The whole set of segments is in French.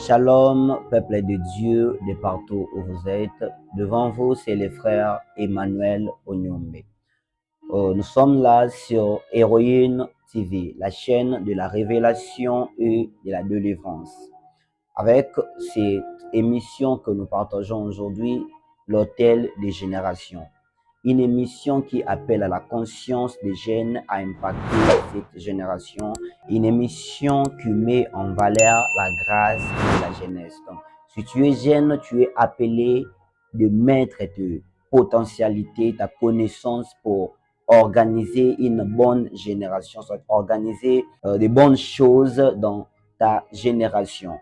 Shalom, peuple de Dieu, de partout où vous êtes. Devant vous, c'est le frère Emmanuel Onyombe. Nous sommes là sur Héroïne TV, la chaîne de la révélation et de la délivrance. Avec cette émission que nous partageons aujourd'hui, l'Hôtel des générations. Une émission qui appelle à la conscience des jeunes à impacter cette génération. Une émission qui met en valeur la grâce de la jeunesse. Donc, si tu es jeune, tu es appelé de mettre ta potentialité, ta connaissance pour organiser une bonne génération, soit organiser des bonnes choses dans ta génération.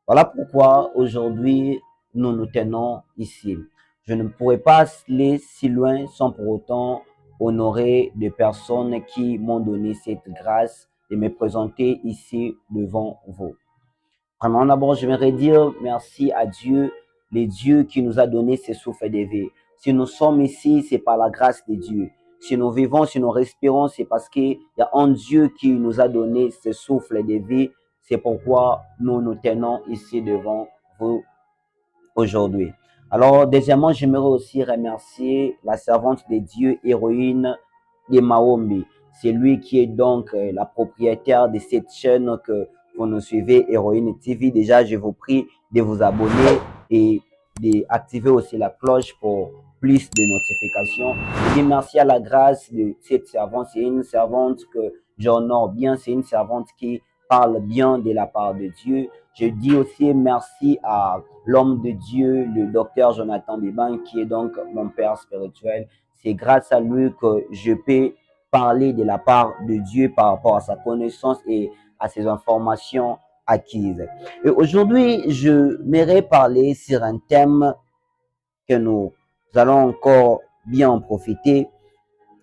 Voilà pourquoi aujourd'hui, nous nous tenons ici. Je ne pourrais pas aller si loin sans pour autant honorer des personnes qui m'ont donné cette grâce de me présenter ici devant vous. Vraiment, d'abord, j'aimerais dire merci à Dieu, le Dieu qui nous a donné ce souffle de vie. Si nous sommes ici, c'est par la grâce de Dieu. Si nous vivons, si nous respirons, c'est parce qu'il y a un Dieu qui nous a donné ce souffle de vie. C'est pourquoi nous nous tenons ici devant vous aujourd'hui. Alors, deuxièmement, j'aimerais aussi remercier la servante de Dieu, Héroïne Onyombe. C'est lui qui est donc la propriétaire de cette chaîne que vous nous suivez, Héroïne TV. Déjà, je vous prie de vous abonner et d'activer aussi la cloche pour plus de notifications. Je dis merci à la grâce de cette servante. C'est une servante que j'honore bien. C'est une servante qui parle bien de la part de Dieu. Je dis aussi merci à l'homme de Dieu, le docteur Jonathan Biban, qui est donc mon père spirituel. C'est grâce à lui que je peux parler de la part de Dieu par rapport à sa connaissance et à ses informations acquises. Et aujourd'hui, je m'aimerais parler sur un thème que nous allons encore bien en profiter.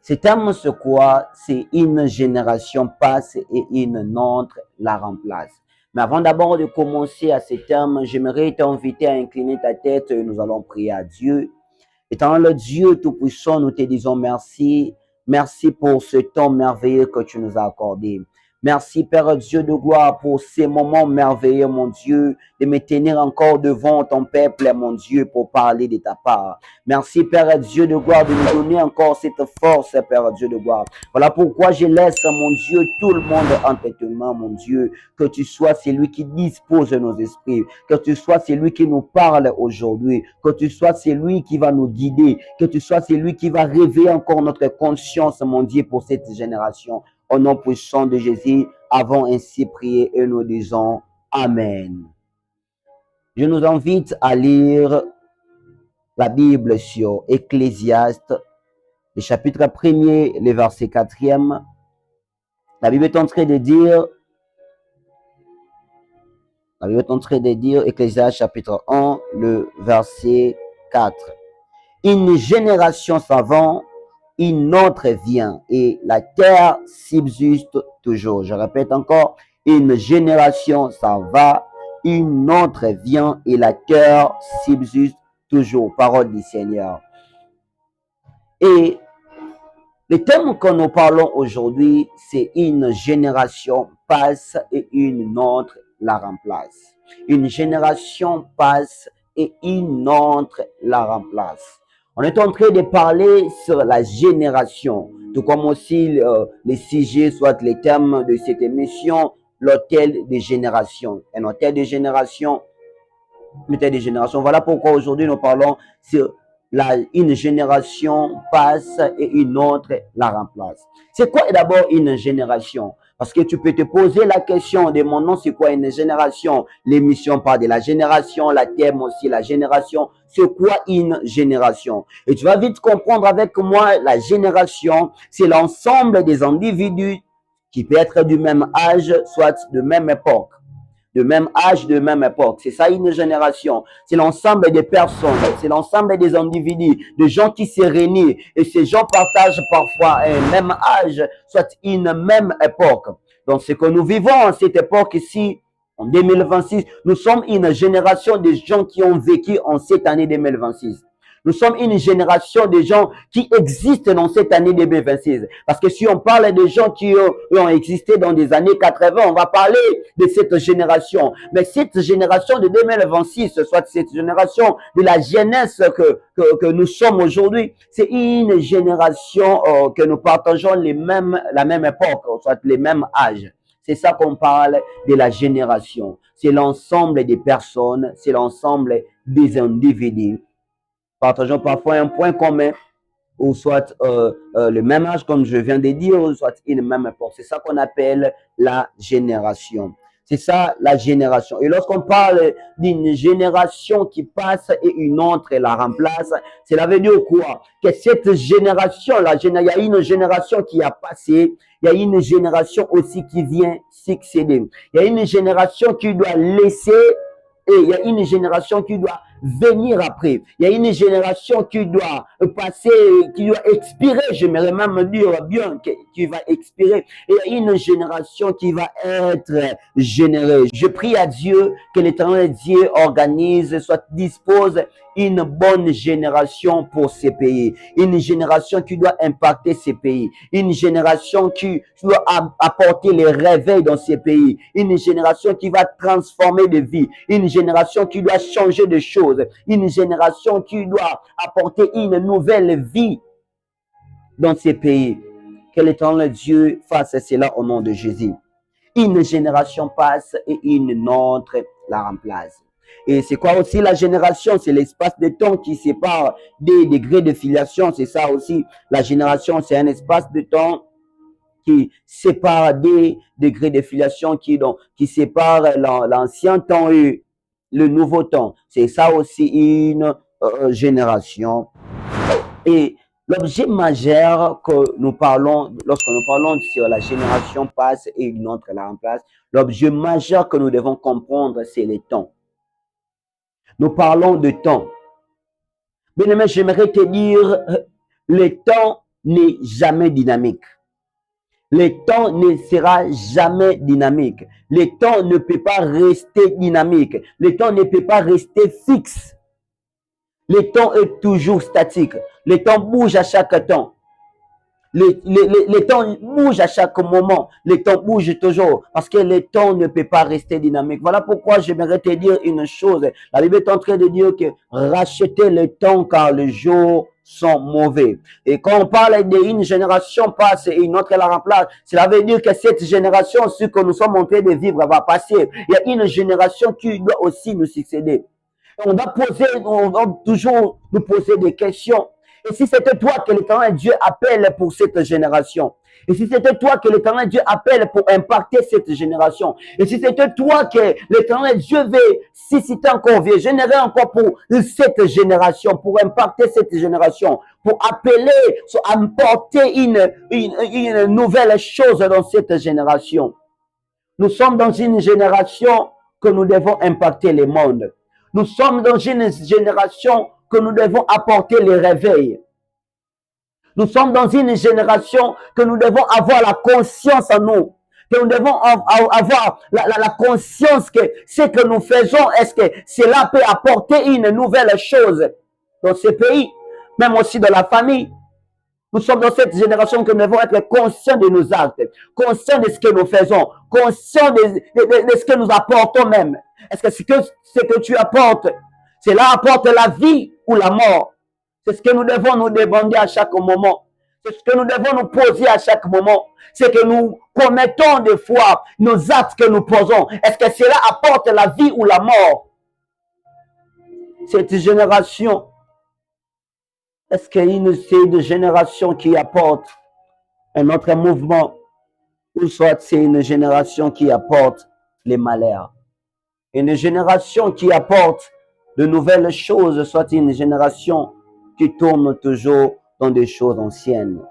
Ce thème, c'est quoi? C'est une génération passe et une autre la remplace. Mais avant d'abord de commencer à ce thème, j'aimerais t'inviter à incliner ta tête et nous allons prier à Dieu. Étant le Dieu Tout-Puissant, nous te disons merci. Merci pour ce temps merveilleux que tu nous as accordé. Merci, Père Dieu de gloire, pour ces moments merveilleux, mon Dieu, de me tenir encore devant ton peuple, mon Dieu, pour parler de ta part. Merci, Père Dieu de gloire, de nous donner encore cette force, Père Dieu de gloire. Voilà pourquoi je laisse, mon Dieu, tout le monde entre tes mains, mon Dieu. Que tu sois celui qui dispose nos esprits. Que tu sois celui qui nous parle aujourd'hui. Que tu sois celui qui va nous guider. Que tu sois celui qui va réveiller encore notre conscience, mon Dieu, pour cette génération. Au nom puissant de Jésus, avons ainsi prié et nous disons Amen. Je nous invite à lire la Bible sur Ecclésiaste, le chapitre 1er, le verset 4e. La Bible est en train de dire, Ecclésiaste chapitre 1, le verset 4. Une génération s'avance, une autre vient et la terre subsiste toujours. Je répète encore, une génération s'en va, une autre vient et la terre subsiste toujours. Parole du Seigneur. Et le thème que nous parlons aujourd'hui, c'est une génération passe et une autre la remplace. Une génération passe et une autre la remplace. On est en train de parler sur la génération, tout comme aussi les sujets, soit les thèmes de cette émission, l'hôtel des générations. Un hôtel des générations, Voilà pourquoi aujourd'hui nous parlons sur une génération passe et une autre la remplace. C'est quoi d'abord une génération? Parce que tu peux te poser la question de mon nom, c'est quoi une génération? L'émission parle de la génération, la thème aussi, la génération. C'est quoi une génération? Et tu vas vite comprendre avec moi, la génération, c'est l'ensemble des individus qui peut être du même âge, soit de même époque. De même âge, de même époque. C'est ça une génération. C'est l'ensemble des personnes, c'est l'ensemble des individus, des gens qui se réunissent. Et ces gens partagent parfois un même âge, soit une même époque. Donc ce que nous vivons en cette époque ici, en 2026, nous sommes une génération de gens qui ont vécu en cette année 2026. Nous sommes une génération de gens qui existent dans cette année 2026. Parce que si on parle de gens qui ont existé dans des années 80, on va parler de cette génération. Mais cette génération de 2026, soit cette génération de la jeunesse que nous sommes aujourd'hui, c'est une génération que nous partageons la même époque, soit les mêmes âges. C'est ça qu'on parle de la génération. C'est l'ensemble des personnes, c'est l'ensemble des individus. Partageons parfois un point commun, ou soit le même âge, comme je viens de dire, ou soit une même époque. C'est ça qu'on appelle la génération. C'est ça la génération. Et lorsqu'on parle d'une génération qui passe et une autre la remplace, cela veut dire quoi? Que cette génération-là, il y a une génération qui a passé, il y a une génération aussi qui vient succéder. Il y a une génération qui doit laisser et il y a une génération qui doit venir après. Il y a une génération qui doit passer, qui doit expirer, j'aimerais même dire bien, qui va expirer. Et il y a une génération qui va être générée. Je prie à Dieu que l'Éternel Dieu organise, soit dispose une bonne génération pour ces pays. Une génération qui doit impacter ces pays. Une génération qui doit apporter les réveils dans ces pays. Une génération qui va transformer des vies. Une génération qui doit changer de choses. Une génération qui doit apporter une nouvelle vie dans ces pays. Que l'Éternel Dieu fasse cela au nom de Jésus. Une génération passe et une autre la remplace. Et c'est quoi aussi la génération? C'est l'espace de temps qui sépare des degrés de filiation. C'est ça aussi. La génération, c'est un espace de temps qui sépare des degrés de filiation, qui sépare l'ancien temps et le nouveau temps. C'est ça aussi une génération. Et l'objet majeur que nous parlons, lorsque nous parlons sur la génération passe et une autre la remplace, l'objet majeur que nous devons comprendre, c'est le temps. Nous parlons de temps. Bien-aimé, j'aimerais te dire, le temps n'est jamais dynamique. Le temps ne sera jamais dynamique. Le temps ne peut pas rester dynamique. Le temps ne peut pas rester fixe. Le temps est toujours statique. Le temps bouge à chaque temps. Le temps bouge à chaque moment. Le temps bouge toujours. Parce que le temps ne peut pas rester dynamique. Voilà pourquoi j'aimerais te dire une chose. La Bible est en train de dire que rachetez le temps car les jours sont mauvais. Et quand on parle d'une génération passe et une autre la remplace, cela veut dire que cette génération, ce que nous sommes en train de vivre, va passer. Il y a une génération qui doit aussi nous succéder. On doit toujours nous poser des questions. Et si c'était toi que l'Éternel Dieu appelle pour cette génération, et si c'était toi que l'Éternel Dieu appelle pour impacter cette génération, et si c'était toi que l'Éternel Dieu veut susciter encore, veut générer encore pour cette génération, pour impacter cette génération, pour appeler, apporter une nouvelle chose dans cette génération. Nous sommes dans une génération que nous devons impacter le monde. Nous sommes dans une génération que nous devons apporter les réveils. Nous sommes dans une génération que nous devons avoir la conscience en nous. Que nous devons avoir la conscience que ce que nous faisons, est-ce que cela peut apporter une nouvelle chose dans ce pays, même aussi dans la famille. Nous sommes dans cette génération que nous devons être conscients de nos actes, conscients de ce que nous faisons, conscients de ce que nous apportons même. Est-ce que ce que tu apportes, cela apporte la vie ou la mort? C'est ce que nous devons nous demander à chaque moment. C'est ce que nous devons nous poser à chaque moment. C'est que nous commettons des fois nos actes que nous posons. Est-ce que cela apporte la vie ou la mort? Cette génération, est-ce qu'il y a une génération qui apporte un autre mouvement, ou soit c'est une génération qui apporte les malheurs? Une génération qui apporte de nouvelles choses, soit une génération qui tourne toujours dans des choses anciennes.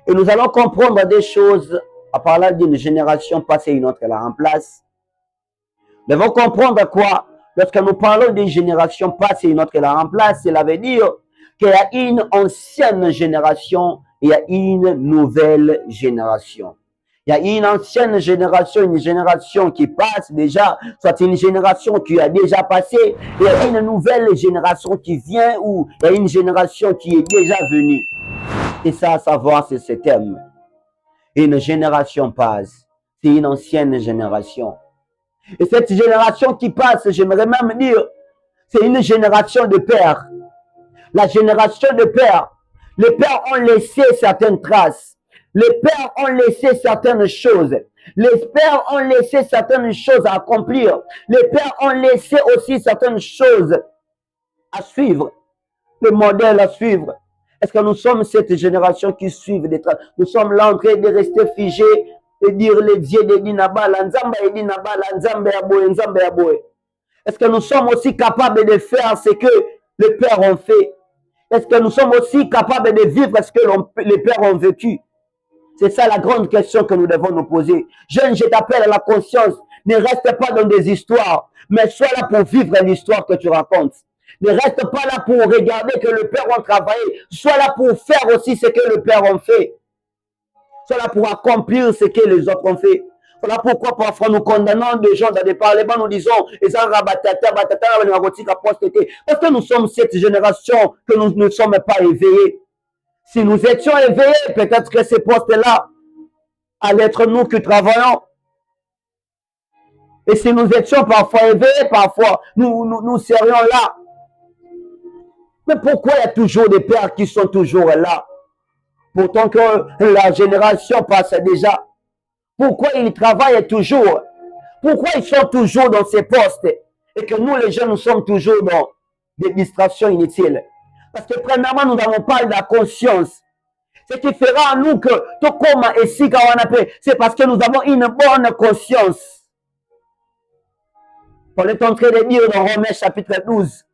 Et nous allons comprendre des choses à parler d'une génération passée et une autre la remplace. Nous devons comprendre quoi? Lorsque nous parlons d'une génération passée et une autre la remplace, cela veut dire qu'il y a une ancienne génération et il y a une nouvelle génération. Il y a une ancienne génération, une génération qui passe déjà, soit une génération qui a déjà passé, et il y a une nouvelle génération qui vient ou il y a une génération qui est déjà venue. Et ça, à savoir, c'est ce thème. Une génération passe, c'est une ancienne génération. Et cette génération qui passe, j'aimerais même dire, c'est une génération de pères. La génération de pères. Les pères ont laissé certaines traces. Les pères ont laissé certaines choses. Les pères ont laissé certaines choses à accomplir. Les pères ont laissé aussi certaines choses à suivre. Le modèle à suivre. Est-ce que nous sommes cette génération qui suit des traces? Nous sommes là en train de rester figés et dire les dieux de Dinabala, Nzamba et Dinabala, Nzamba et Aboé, Nzamba et Aboé. Est-ce que nous sommes aussi capables de faire ce que les pères ont fait? Est-ce que nous sommes aussi capables de vivre ce que les pères ont vécu? C'est ça la grande question que nous devons nous poser. Jeune, je t'appelle à la conscience. Ne reste pas dans des histoires, mais sois là pour vivre l'histoire que tu racontes. Ne reste pas là pour regarder que le père a travaillé. Sois là pour faire aussi ce que le père a fait. Sois là pour accomplir ce que les autres ont fait. Voilà pourquoi parfois nous condamnons des gens dans des parlements, nous disons, parce que nous sommes cette génération que nous ne sommes pas éveillés. Si nous étions éveillés, peut-être que ces postes-là allaient être nous qui travaillons. Et si nous étions parfois éveillés, parfois nous serions là. Mais pourquoi il y a toujours des pères qui sont toujours là? Pourtant que la génération passe déjà. Pourquoi ils travaillent toujours? Pourquoi ils sont toujours dans ces postes? Et que nous, les jeunes, nous sommes toujours dans des distractions inutiles. Parce que premièrement, nous n'avons pas de la conscience. Ce qui fera en nous que tout comme ici, quand on appelle, c'est parce que nous avons une bonne conscience. On est en train de dire dans Romains chapitre 12,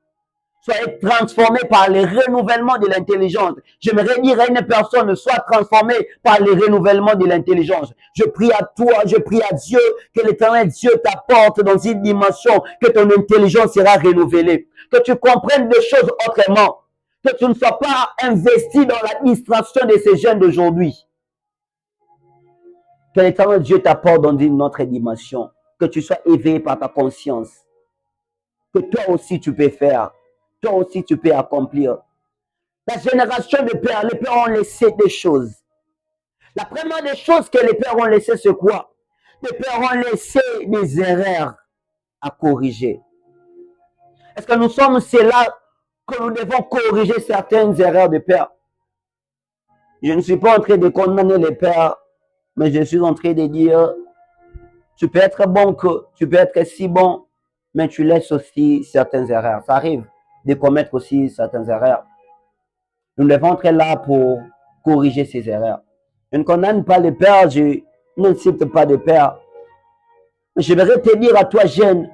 soyez transformés par le renouvellement de l'intelligence. J'aimerais dire à une personne, sois transformé par le renouvellement de l'intelligence. Je prie à toi, je prie à Dieu, que l'Éternel Dieu t'apporte dans une dimension, que ton intelligence sera renouvelée, que tu comprennes des choses autrement, que tu ne sois pas investi dans l'administration de ces jeunes d'aujourd'hui. Que l'Éternel Dieu t'apporte dans une autre dimension, que tu sois éveillé par ta conscience, que toi aussi tu peux faire. Toi aussi, tu peux accomplir. La génération de pères, les pères ont laissé des choses. La première des choses que les pères ont laissé, c'est quoi? Les pères ont laissé des erreurs à corriger. Est-ce que nous sommes ceux-là que nous devons corriger certaines erreurs de pères? Je ne suis pas en train de condamner les pères, mais je suis en train de dire, tu peux être bon, tu peux être si bon, mais tu laisses aussi certaines erreurs. Ça arrive de commettre aussi certaines erreurs. Nous devons être là pour corriger ces erreurs. Je ne condamne pas les pères, je n'incite pas de pères. Je voudrais te dire à toi, jeune,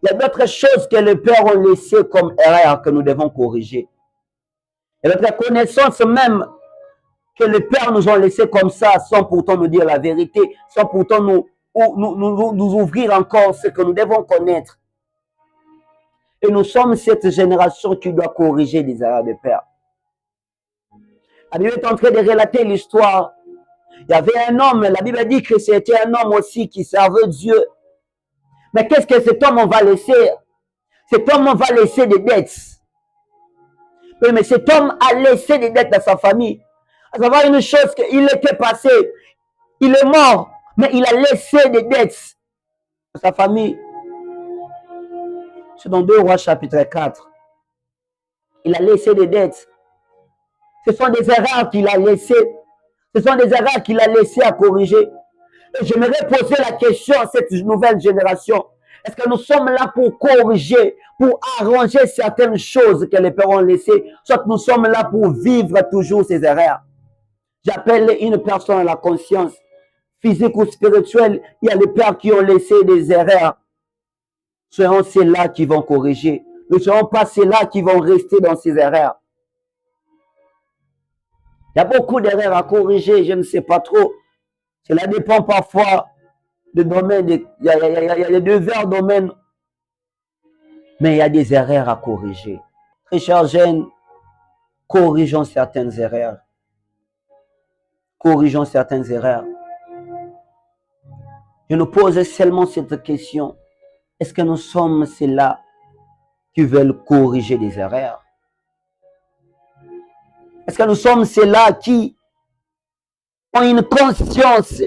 il y a d'autres choses que les pères ont laissées comme erreurs que nous devons corriger. Et notre connaissance même que les pères nous ont laissées comme ça, sans pourtant nous dire la vérité, sans pourtant nous ouvrir encore ce que nous devons connaître. Et nous sommes cette génération qui doit corriger les erreurs des pères. La Bible est en train de relater l'histoire. Il y avait un homme, la Bible dit que c'était un homme aussi qui servait Dieu. Mais qu'est-ce que cet homme va laisser? Cet homme va laisser des dettes. Oui, mais cet homme a laissé des dettes à sa famille. À savoir une chose qu'il était passé. Il est mort, mais il a laissé des dettes à sa famille. C'est dans 2 Rois chapitre 4. Il a laissé des dettes. Ce sont des erreurs qu'il a laissées. Ce sont des erreurs qu'il a laissées à corriger. Et j'aimerais poser la question à cette nouvelle génération. Est-ce que nous sommes là pour corriger, pour arranger certaines choses que les pères ont laissées, soit nous sommes là pour vivre toujours ces erreurs? J'appelle une personne à la conscience, physique ou spirituelle. Il y a les pères qui ont laissé des erreurs. Seront ceux-là qui vont corriger. Ne seront pas ceux-là qui vont rester dans ces erreurs. Il y a beaucoup d'erreurs à corriger, je ne sais pas trop. Cela dépend parfois du domaine. Il y a divers domaines. Mais il y a des erreurs à corriger. Très chers jeunes, corrigeons certaines erreurs. Corrigeons certaines erreurs. Je nous pose seulement cette question. Est-ce que nous sommes ceux-là qui veulent corriger les erreurs? Est-ce que nous sommes ceux-là qui ont une conscience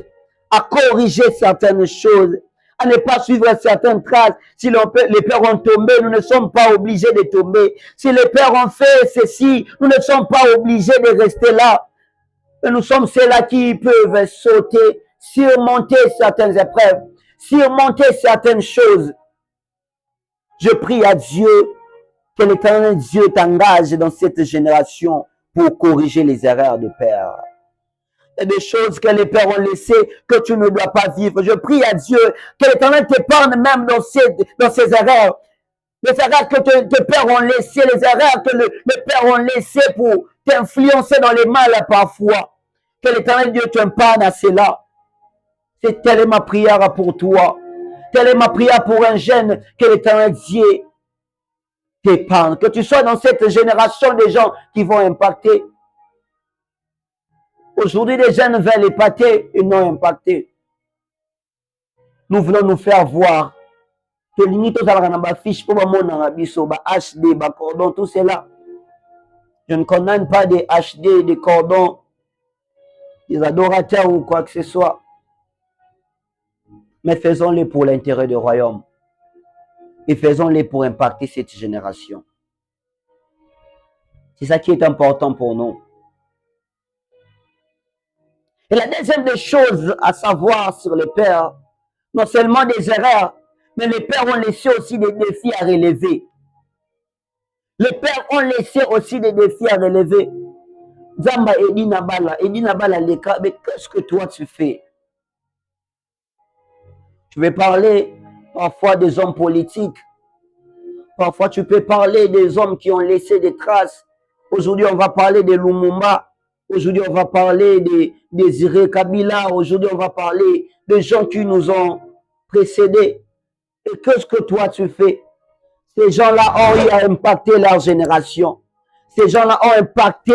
à corriger certaines choses, à ne pas suivre certaines traces? Si les pères ont tombé, nous ne sommes pas obligés de tomber. Si les pères ont fait ceci, nous ne sommes pas obligés de rester là. Et nous sommes ceux-là qui peuvent sauter, surmonter certaines épreuves, surmonter certaines choses. Je prie à Dieu que l'Éternel Dieu t'engage dans cette génération pour corriger les erreurs de père. Il y a des choses que les pères ont laissées que tu ne dois pas vivre. Je prie à Dieu que l'Éternel t'épargne même dans ces erreurs. Les erreurs que tes pères ont laissées, les erreurs que les pères ont laissées pour t'influencer dans les mal parfois. Que l'Éternel Dieu t'épargne à cela. C'est telle est ma prière pour toi. Telle est ma prière pour un jeune, que l'Éternel Dieu t'épargne. Que tu sois dans cette génération des gens qui vont impacter. Aujourd'hui, les jeunes veulent épater et non impacter. Nous voulons nous faire voir. Que limite aux fiche pour mon biso, HD, cordon, tout cela. Je ne condamne pas des HD, des cordons, des adorateurs ou quoi que ce soit. Mais faisons-les pour l'intérêt du royaume. Et faisons-les pour impacter cette génération. C'est ça qui est important pour nous. Et la deuxième des choses à savoir sur les pères, non seulement des erreurs, mais les pères ont laissé aussi des défis à relever. Les pères ont laissé aussi des défis à relever. Zamba Edina Bala, mais qu'est-ce que toi tu fais? Tu veux parler parfois des hommes politiques. Parfois tu peux parler des hommes qui ont laissé des traces. Aujourd'hui on va parler de Lumumba. Aujourd'hui on va parler des Désiré Kabila. Aujourd'hui on va parler des gens qui nous ont précédés. Et qu'est-ce que toi tu fais? Ces gens-là ont impacté leur génération. Ces gens-là ont impacté,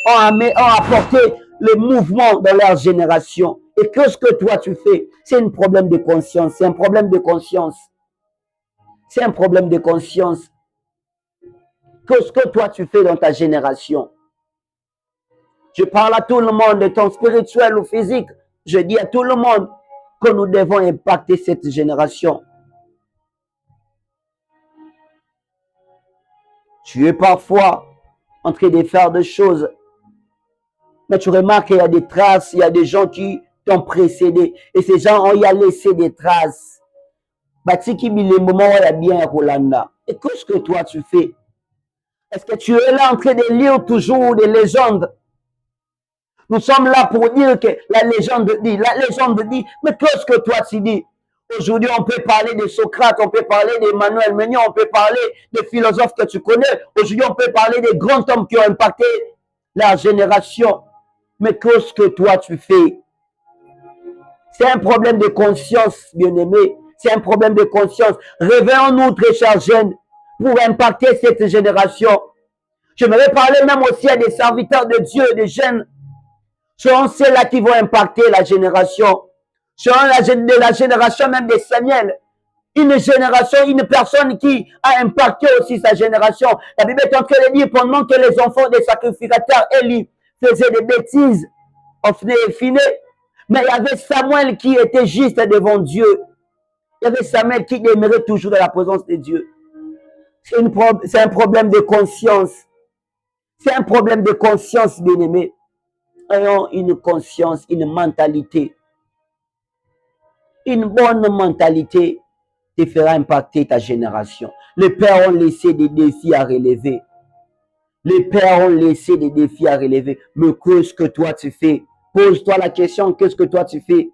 ont apporté le mouvement dans leur génération. Et qu'est-ce que toi tu fais? C'est un problème de conscience. C'est un problème de conscience. C'est un problème de conscience. Qu'est-ce que toi tu fais dans ta génération? Je parle à tout le monde, de ton spirituel ou physique. Je dis à tout le monde que nous devons impacter cette génération. Tu es parfois en train de faire des choses, mais tu remarques qu'il y a des traces, il y a des gens qui t'ont précédé. Et ces gens ont y a laissé des traces. Batiki Bilemoma ya bien Rolanda. Et qu'est-ce que toi tu fais? Est-ce que tu es là en train de lire toujours des légendes? Nous sommes là pour dire que la légende dit, mais qu'est-ce que toi tu dis? Aujourd'hui, on peut parler de Socrate, on peut parler d'Emmanuel Mignon, on peut parler de philosophes que tu connais. Aujourd'hui, on peut parler des grands hommes qui ont impacté la génération. Mais qu'est-ce que toi tu fais? C'est un problème de conscience, bien-aimé. C'est un problème de conscience. Réveillons-nous, très chers jeunes, pour impacter cette génération. J'aimerais parler même aussi à des serviteurs de Dieu, des jeunes. Seront ceux-là qui vont impacter la génération. Seront de la génération même de Samuel. Une génération, une personne qui a impacté aussi sa génération. La Bible est en train de dire pendant que les enfants des sacrificateurs Élie faisaient des bêtises, Ophné et Phiné, mais il y avait Samuel qui était juste devant Dieu. Il y avait Samuel qui demeurait toujours dans la présence de Dieu. C'est un problème de conscience. C'est un problème de conscience, bien-aimé. Ayons une conscience, une mentalité. Une bonne mentalité te fera impacter ta génération. Les pères ont laissé des défis à relever. Les pères ont laissé des défis à relever. Mais qu'est-ce que toi tu fais? Pose-toi la question, qu'est-ce que toi tu fais?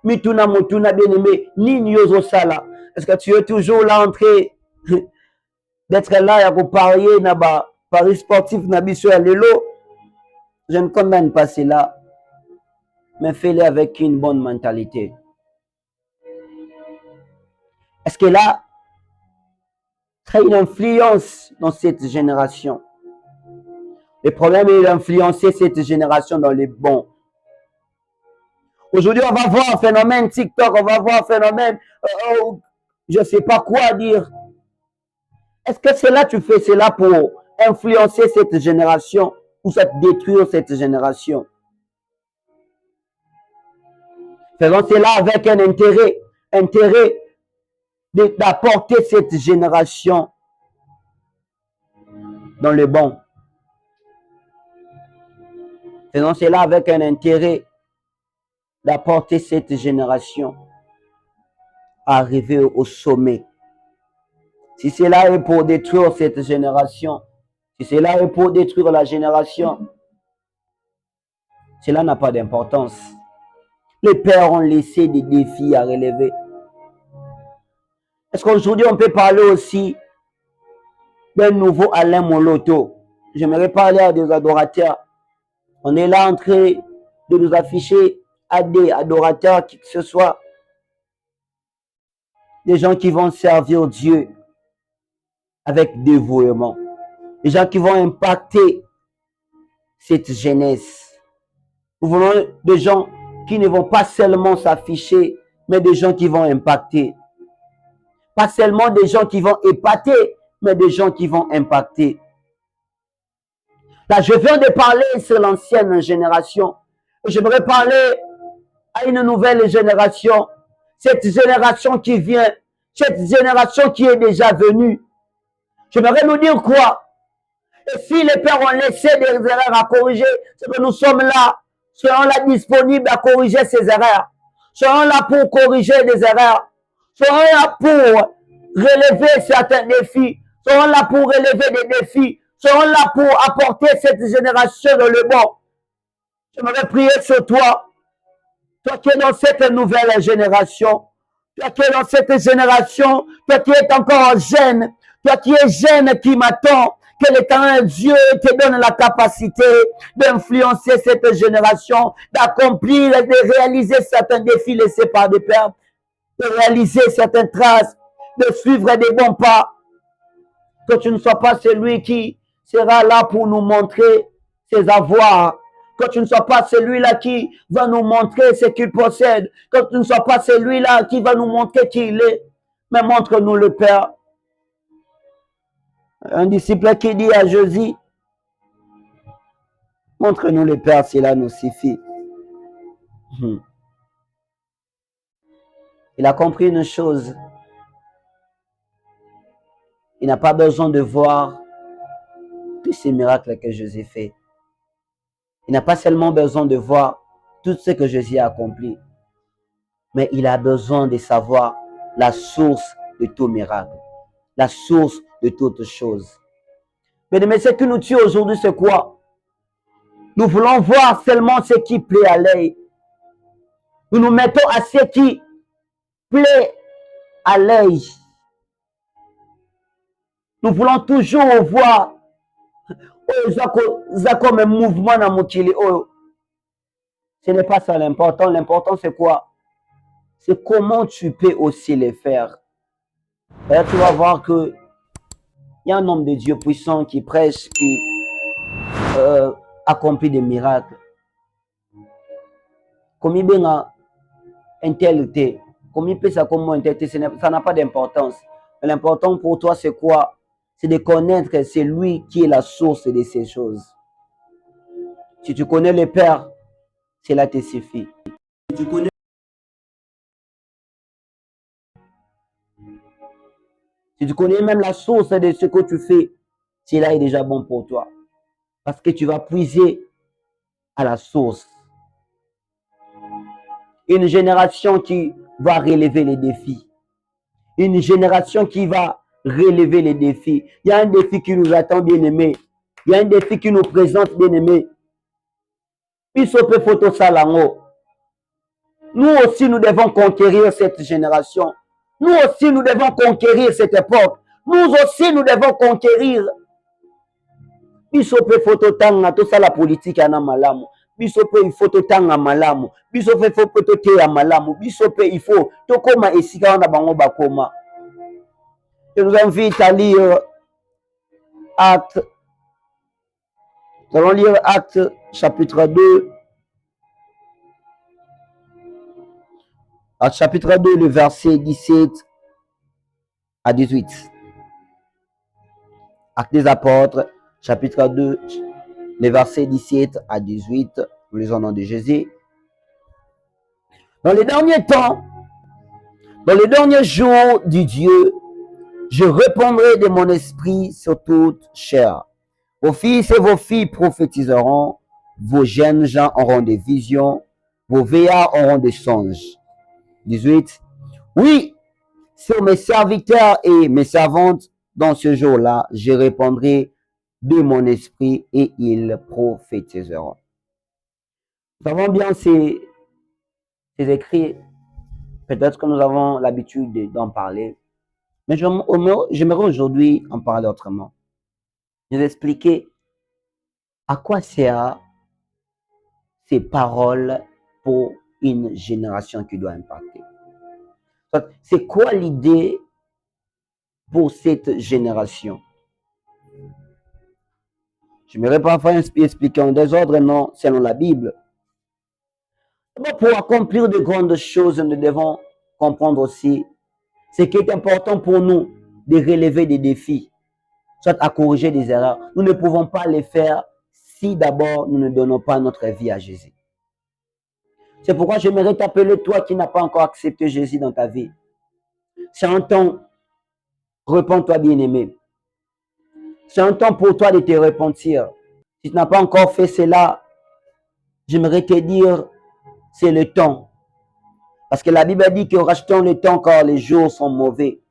Mituna Motuna bien-aimé, ni Nyozo Sala. Est-ce que tu es toujours là en train d'être là pour parier dans Paris sportif, Nabiso à Lelo? Je ne condamne pas cela, mais fais-le avec une bonne mentalité. Est-ce que là, ça a une influence dans cette génération? Le problème est d'influencer cette génération dans les bons. Aujourd'hui, on va voir un phénomène TikTok, on va voir un phénomène, je ne sais pas quoi dire. Est-ce que cela, tu fais cela pour influencer cette génération ou ça détruire cette génération? Faisons cela avec un intérêt d'apporter cette génération dans le bon. Faisons cela avec un intérêt d'apporter cette génération à arriver au sommet. Si cela est pour détruire cette génération, si cela est pour détruire la génération, cela n'a pas d'importance. Les pères ont laissé des défis à relever. Est-ce qu'aujourd'hui on peut parler aussi d'un nouveau Alain Moloto? J'aimerais parler à des adorateurs. On est là en train de nous afficher à des adorateurs, qui que ce soit, des gens qui vont servir Dieu avec dévouement, des gens qui vont impacter cette jeunesse. Nous voulons des gens qui ne vont pas seulement s'afficher, mais des gens qui vont impacter. Pas seulement des gens qui vont épater, mais des gens qui vont impacter. Là, je viens de parler sur l'ancienne génération. J'aimerais parler à une nouvelle génération. Cette génération qui vient, cette génération qui est déjà venue. J'aimerais nous dire quoi? Et si les pères ont laissé des erreurs à corriger, c'est que nous sommes là, serons là disponibles à corriger ces erreurs. Serons là pour corriger des erreurs. Serons là pour relever certains défis. Serons là pour relever des défis. Serons là pour apporter cette génération dans le bon. J'aimerais prier sur toi. Toi qui es dans cette nouvelle génération. Toi qui es dans cette génération. Toi qui es encore jeune. Toi qui es jeune qui m'attend. Que l'Éternel Dieu te donne la capacité d'influencer cette génération, d'accomplir et de réaliser certains défis laissés par des pères, de réaliser certaines traces, de suivre des bons pas. Que tu ne sois pas celui qui sera là pour nous montrer ses avoirs. Que tu ne sois pas celui-là qui va nous montrer ce qu'il possède. Que tu ne sois pas celui-là qui va nous montrer qui il est. Mais montre-nous le Père. Un disciple qui dit à Jésus, montre-nous le Père, cela nous suffit. Il a compris une chose. Il n'a pas besoin de voir tous ces miracles que Jésus fait. Il n'a pas seulement besoin de voir tout ce que Jésus a accompli, mais il a besoin de savoir la source de tout miracle, la source de toutes choses. Mais ce qui nous tue aujourd'hui, c'est quoi? Nous voulons voir seulement ce qui plaît à l'œil. Nous nous mettons à ce qui plaît à l'œil. Nous voulons toujours voir comme un mouvement dans mon chili. Ce n'est pas ça l'important. L'important, c'est quoi? C'est comment tu peux aussi les faire. D'ailleurs, tu vas voir que il y a un homme de Dieu puissant qui prêche, qui accomplit des miracles. Comme il bien intelligent, comme il peut ça comme intelligent, ça n'a pas d'importance. L'important pour toi, c'est quoi? C'est de connaître que c'est lui qui est la source de ces choses. Si tu connais le Père, cela te suffit. Si tu connais même la source de ce que tu fais, cela est déjà bon pour toi. Parce que tu vas puiser à la source. Une génération qui va relever les défis. Une génération qui va relever les défis. Il y a un défi qui nous attend, bien aimé. Il y a un défi qui nous présente, bien aimé. Nous aussi, nous devons conquérir cette génération. Nous aussi, nous devons conquérir cette époque. Nous aussi, nous devons conquérir. Bisope phototanga tout ça la politique ana malamu. Bisope il faut totanga malamu. Bisope il faut toté ya malamu. Bisope il faut tokoma esika wana bango bakoma. Je nous invite à lire Actes. Nous allons lire Actes chapitre 2. chapitre 2, le verset 17 à 18. Actes des apôtres, chapitre 2, les versets 17 à 18. Nous lisons au nom de Jésus. Dans les derniers temps, dans les derniers jours du Dieu, je répandrai de mon esprit sur toute chair. Vos fils et vos filles prophétiseront, vos jeunes gens auront des visions, vos vieillards auront des songes. 18. Oui, sur mes serviteurs et mes servantes, dans ce jour-là, je répandrai de mon esprit et ils prophétiseront. Nous avons bien ces écrits. Peut-être que nous avons l'habitude d'en parler. Mais j'aimerais aujourd'hui en parler autrement. Je vais expliquer à quoi servent ces paroles pour une génération qui doit impacter. C'est quoi l'idée pour cette génération? J'aimerais parfois expliquer en désordre, non, selon la Bible. Pour accomplir de grandes choses, nous devons comprendre aussi ce qui est important pour nous de relever des défis, soit à corriger des erreurs. Nous ne pouvons pas les faire si d'abord nous ne donnons pas notre vie à Jésus. C'est pourquoi j'aimerais t'appeler toi qui n'as pas encore accepté Jésus dans ta vie. C'est un temps, repens-toi bien-aimé. C'est un temps pour toi de te repentir. Si tu n'as pas encore fait cela, j'aimerais te dire, c'est le temps. Parce que la Bible dit que rachetons le temps car les jours sont mauvais.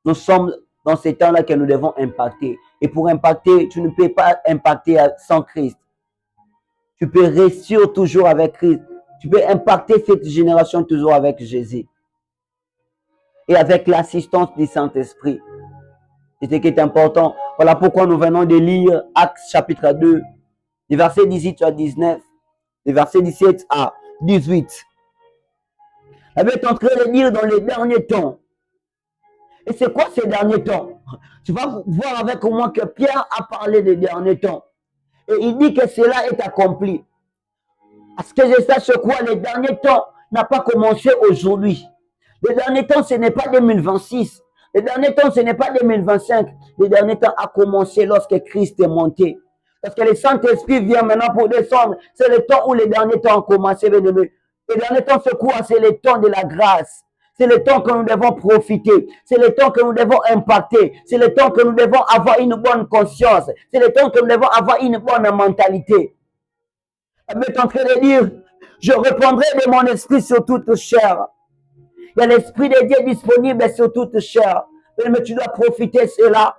Nous sommes dans ces temps-là que nous devons impacter. Et pour impacter, tu ne peux pas impacter sans Christ. Tu peux réussir toujours avec Christ. Tu peux impacter cette génération toujours avec Jésus. Et avec l'assistance du Saint-Esprit. C'est ce qui est important. Voilà pourquoi nous venons de lire Actes chapitre 2, les versets 18 à 19, les versets 17 à 18. La Bible est en train de lire dans les derniers temps. Et c'est quoi ces derniers temps? Tu vas voir avec moi que Pierre a parlé des derniers temps. Et il dit que cela est accompli. À ce que je sache quoi, les derniers temps n'a pas commencé aujourd'hui. Les derniers temps, ce n'est pas 2026. Les derniers temps, ce n'est pas 2025. Les derniers temps a commencé lorsque Christ est monté. Parce que le Saint-Esprit vient maintenant pour descendre. C'est le temps où les derniers temps ont commencé, bien aimé. Les derniers temps, c'est quoi? C'est le temps de la grâce. C'est le temps que nous devons profiter. C'est le temps que nous devons impacter. C'est le temps que nous devons avoir une bonne conscience. C'est le temps que nous devons avoir une bonne mentalité. La Bible est en train de dire, je reprendrai de mon esprit sur toute chair. Il y a l'esprit de Dieu disponible sur toute chair. Mais tu dois profiter de cela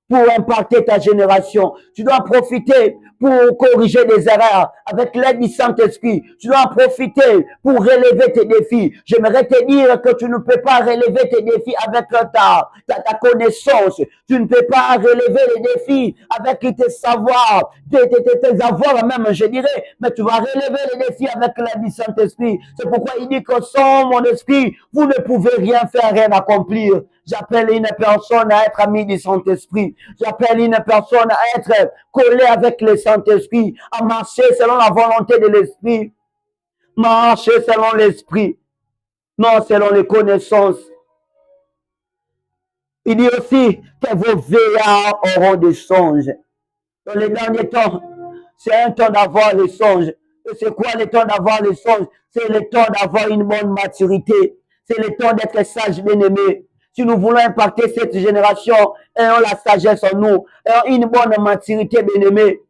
pour impacter ta génération. Tu dois en profiter pour corriger des erreurs avec l'aide du Saint-Esprit. Tu dois en profiter pour relever tes défis. J'aimerais te dire que tu ne peux pas relever tes défis avec ta connaissance. Tu ne peux pas relever les défis avec tes savoirs, tes avoirs même, je dirais. Mais tu vas relever les défis avec l'aide du Saint-Esprit. C'est pourquoi il dit que sans mon esprit, vous ne pouvez rien faire, rien accomplir. J'appelle une personne à être amie du Saint-Esprit. J'appelle une personne à être collée avec le Saint-Esprit, à marcher selon la volonté de l'Esprit. Marcher selon l'Esprit, non selon les connaissances. Il dit aussi que vos veillards auront des songes. Dans les derniers temps, c'est un temps d'avoir les songes. Et c'est quoi le temps d'avoir les songes? C'est le temps d'avoir une bonne maturité. C'est le temps d'être sage, bien-aimé. Si nous voulons impacter cette génération, ayons la sagesse en nous, ayons une bonne maturité, bien-aimé.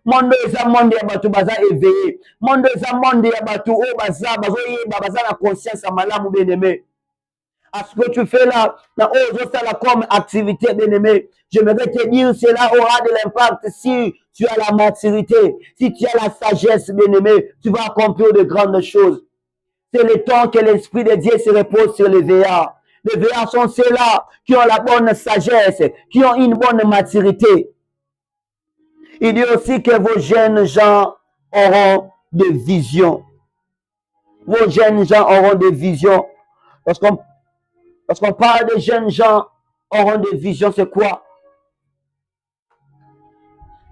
Monde eza monde ya bato baza éveillé. Monde eza monde ya bato o baza na conscience à malamu, bien-aimé. À ce que tu fais là, comme activité, bien-aimé, j'aimerais te dire, cela aura de l'impact si tu as la maturité, si tu as la sagesse, bien-aimé, tu vas accomplir de grandes choses. C'est le temps que l'Esprit de Dieu se repose sur les veillards. Les veillards sont ceux-là qui ont la bonne sagesse, qui ont une bonne maturité. Il dit aussi que vos jeunes gens auront des visions. Vos jeunes gens auront des visions. Lorsqu'on parle de jeunes gens auront des visions, c'est quoi?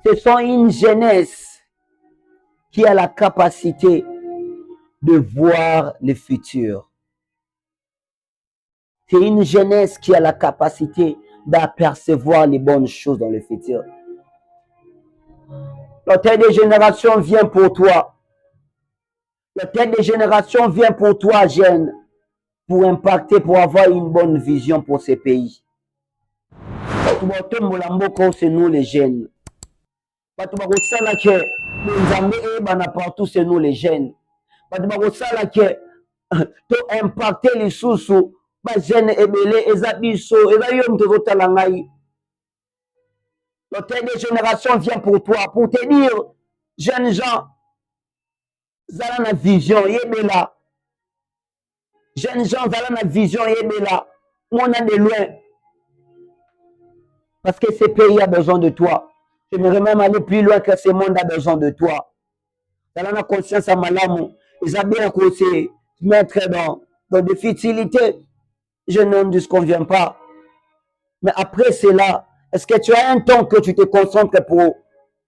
Ce sont une jeunesse qui a la capacité de voir le futur. C'est une jeunesse qui a la capacité d'apercevoir les bonnes choses dans le futur. Le temps des générations vient pour toi. Le temps des générations vient pour toi, jeune, pour impacter, pour avoir une bonne vision pour ces pays. C'est nous les jeunes. Partout, c'est nous les jeunes. To impacter les sous-sous, jeunes ebele, ezabiso, ezayom te zotala ngai. Le temps des générations vient pour toi, pour te dire, jeunes gens, zala na vision, yebela. Jeunes gens, zala na vision, yebela. On a de loin. Parce que ce pays a besoin de toi. J'aimerais même aller plus loin que ce monde a besoin de toi. Zala na conscience à malamu. Ils ont bien se mettre dans des futilités. Je ne disconviens pas. Mais après cela, est-ce que tu as un temps que tu te concentres pour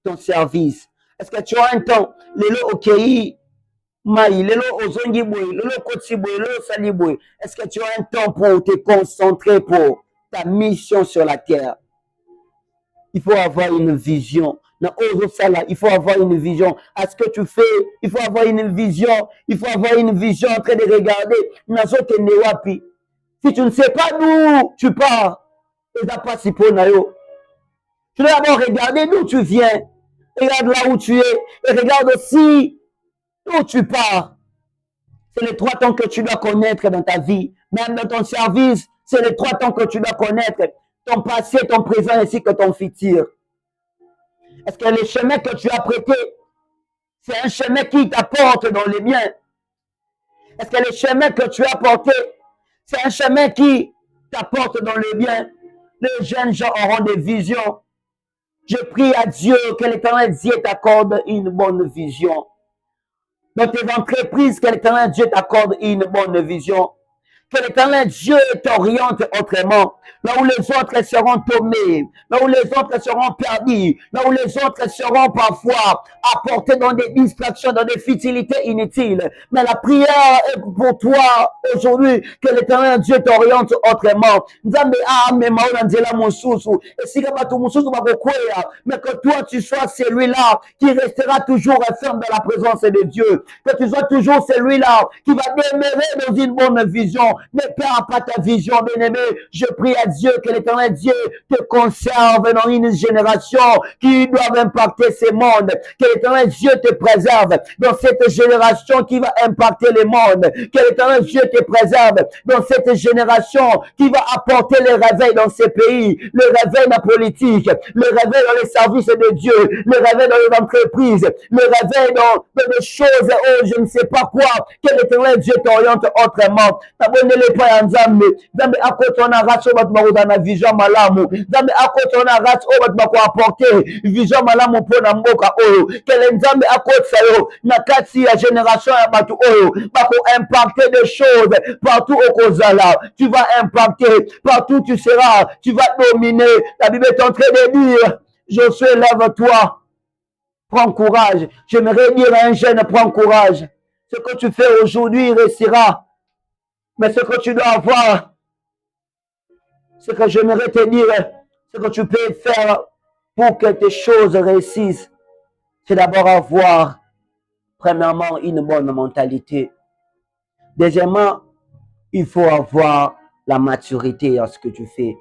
ton service? Est-ce que tu as un temps, lelo okei, mai, lelo ozongi boy, lelo kotsi boy, lelo sali boy. Est-ce que tu as un temps pour te concentrer pour ta mission sur la terre? Il faut avoir une vision. Il faut avoir une vision. À ce que tu fais, il faut avoir une vision. Il faut avoir une vision en train de regarder. Si tu ne sais pas d'où tu pars, tu dois d'abord regarder d'où tu viens. Regarde là où tu es. Et regarde aussi d'où tu pars. C'est les 3 temps que tu dois connaître dans ta vie. Même dans ton service, c'est les 3 temps que tu dois connaître. Ton passé, ton présent ainsi que ton futur. Est-ce que le chemin que tu as prêté, c'est un chemin qui t'apporte dans les biens? Est-ce que le chemin que tu as porté, c'est un chemin qui t'apporte dans les biens? Les jeunes gens auront des visions. Je prie à Dieu que l'Éternel Dieu t'accorde une bonne vision. Dans tes entreprises, que l'Éternel Dieu t'accorde une bonne vision. Que l'Éternel Dieu t'oriente autrement. Là où les autres seront tombés, là où les autres seront perdus, là où les autres seront parfois apportés dans des distractions, dans des futilités inutiles. Mais la prière est pour toi aujourd'hui, que l'Éternel Dieu t'oriente autrement. Mais que toi tu sois celui-là qui restera toujours ferme dans la présence de Dieu. Que tu sois toujours celui-là qui va demeurer dans une bonne vision. Ne perds pas ta vision, bien-aimé. Je prie à Dieu que l'Éternel Dieu te conserve dans une génération qui doit impacter ce monde. Que l'Éternel Dieu te préserve dans cette génération qui va impacter le monde. Que l'Éternel Dieu te préserve dans cette génération qui va apporter le réveil dans ces pays, le réveil dans la politique, le réveil dans les services de Dieu, le réveil dans les entreprises, le réveil dans des choses, oh, je ne sais pas quoi. Que l'Éternel Dieu t'oriente autrement. Tabonele pa ya Nzambe. Nzambe akotona race oyo bato bakozala vision malamu. Nzambe akotona race oyo bato bako apporter vision malamu mpona mboka oyo. Kele Nzambe akotisa yo na kati ya génération ya bato oyo bako impacter des choses partout okozala. Tu vas impacter partout tu seras. Tu vas dominer. La Bible est en train de dire, Josué, lève-toi. Prends courage. J'aimerais dire à un jeune, prends courage. Ce que tu fais aujourd'hui réussira. Mais ce que tu dois avoir, ce que j'aimerais te dire, ce que tu peux faire pour que tes choses réussissent, c'est d'abord avoir, premièrement, une bonne mentalité. Deuxièmement, il faut avoir la maturité en ce que tu fais.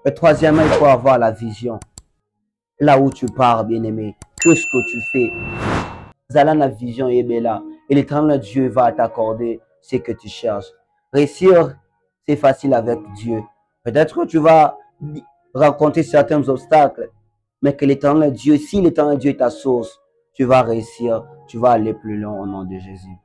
Et troisièmement, il faut avoir la vision. Là où tu pars, bien-aimé, qu'est-ce que tu fais? Zala la vision est belle et l'Éternel Dieu va t'accorder ce que tu cherches. Réussir, c'est facile avec Dieu. Peut-être que tu vas rencontrer certains obstacles, mais que l'Éternel Dieu, si l'Éternel Dieu est ta source, tu vas réussir, tu vas aller plus loin au nom de Jésus.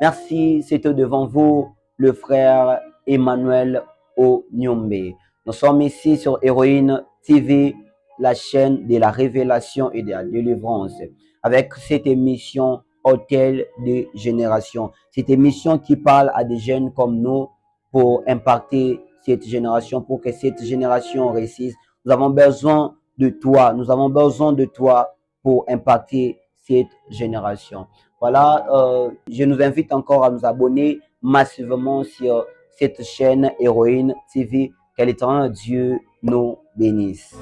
Merci, c'était devant vous le frère Emmanuel Onyombe. Nous sommes ici sur Héroïne TV, la chaîne de la révélation et de la délivrance, avec cette émission Hôtel de Génération. Cette émission qui parle à des jeunes comme nous pour impacter cette génération, pour que cette génération réussisse. Nous avons besoin de toi. Nous avons besoin de toi pour impacter cette génération. Voilà, je nous invite encore à nous abonner massivement sur cette chaîne Héroïne TV. Que l'Éternel Dieu nous bénisse.